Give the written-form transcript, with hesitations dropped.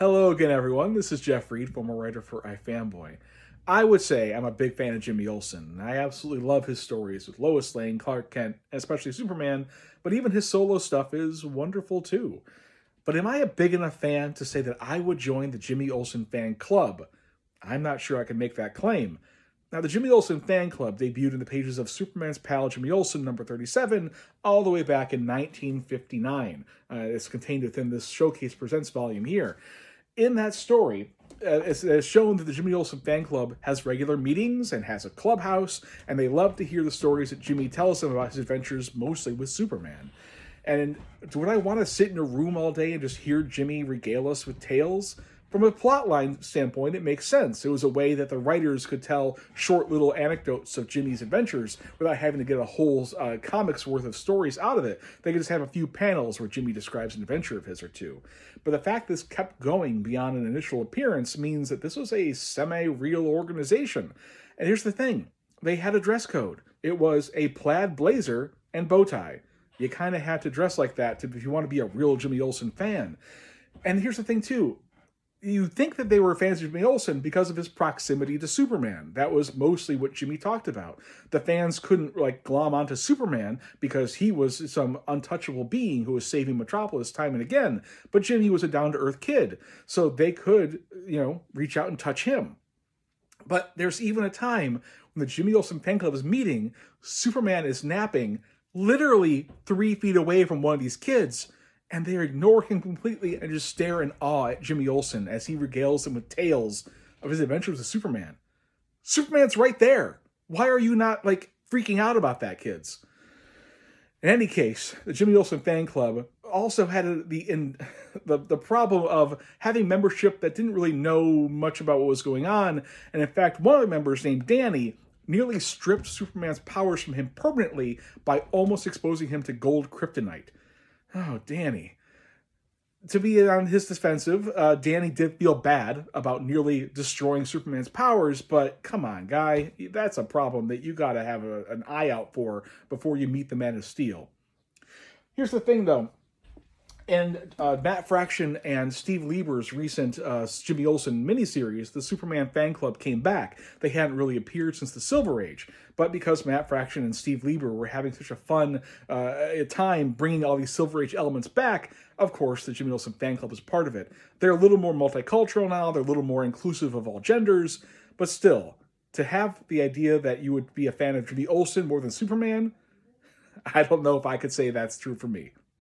Hello again, everyone. This is Jeff Reed, former writer for iFanboy. I would say I'm a big fan of Jimmy Olsen. I absolutely love his stories with Lois Lane, Clark Kent, and especially Superman, but even his solo stuff is wonderful too. But am I a big enough fan to say that I would join the Jimmy Olsen fan club? I'm not sure I can make that claim. Now, the Jimmy Olsen fan club debuted in the pages of Superman's pal Jimmy Olsen, number 37, all the way back in 1959. It's contained within this Showcase Presents volume here. In that story, it's shown that the Jimmy Olsen fan club has regular meetings and has a clubhouse, and they love to hear the stories that Jimmy tells them about his adventures, mostly with Superman. And would I want to sit in a room all day and just hear Jimmy regale us with tales? From a plotline standpoint, it makes sense. It was a way that the writers could tell short little anecdotes of Jimmy's adventures without having to get a whole comic's worth of stories out of it. They could just have a few panels where Jimmy describes an adventure of his or two. But the fact this kept going beyond an initial appearance means that this was a semi-real organization. And here's the thing. They had a dress code. It was a plaid blazer and bow tie. You kind of had to dress like that if you want to be a real Jimmy Olsen fan. And here's the thing, too. You think that they were fans of Jimmy Olsen because of his proximity to Superman. That was mostly what Jimmy talked about. The fans couldn't glom onto Superman because he was some untouchable being who was saving Metropolis time and again. But Jimmy was a down-to-earth kid, so they could, reach out and touch him. But there's even a time when the Jimmy Olsen fan club is meeting, Superman is napping literally 3 feet away from one of these kids, and they ignore him completely and just stare in awe at Jimmy Olsen as he regales them with tales of his adventures with Superman. Superman's right there. Why are you not, freaking out about that, kids? In any case, the Jimmy Olsen fan club also had the problem of having membership that didn't really know much about what was going on, and in fact, one of the members named Danny nearly stripped Superman's powers from him permanently by almost exposing him to gold kryptonite. Oh, Danny. To be on his defensive, Danny did feel bad about nearly destroying Superman's powers, but come on, guy. That's a problem that you gotta have an eye out for before you meet the Man of Steel. Here's the thing, though. In Matt Fraction and Steve Lieber's recent Jimmy Olsen miniseries, the Superman fan club came back. They hadn't really appeared since the Silver Age, but because Matt Fraction and Steve Lieber were having such a fun time bringing all these Silver Age elements back, of course, the Jimmy Olsen fan club is part of it. They're a little more multicultural now, they're a little more inclusive of all genders, but still, to have the idea that you would be a fan of Jimmy Olsen more than Superman, I don't know if I could say that's true for me.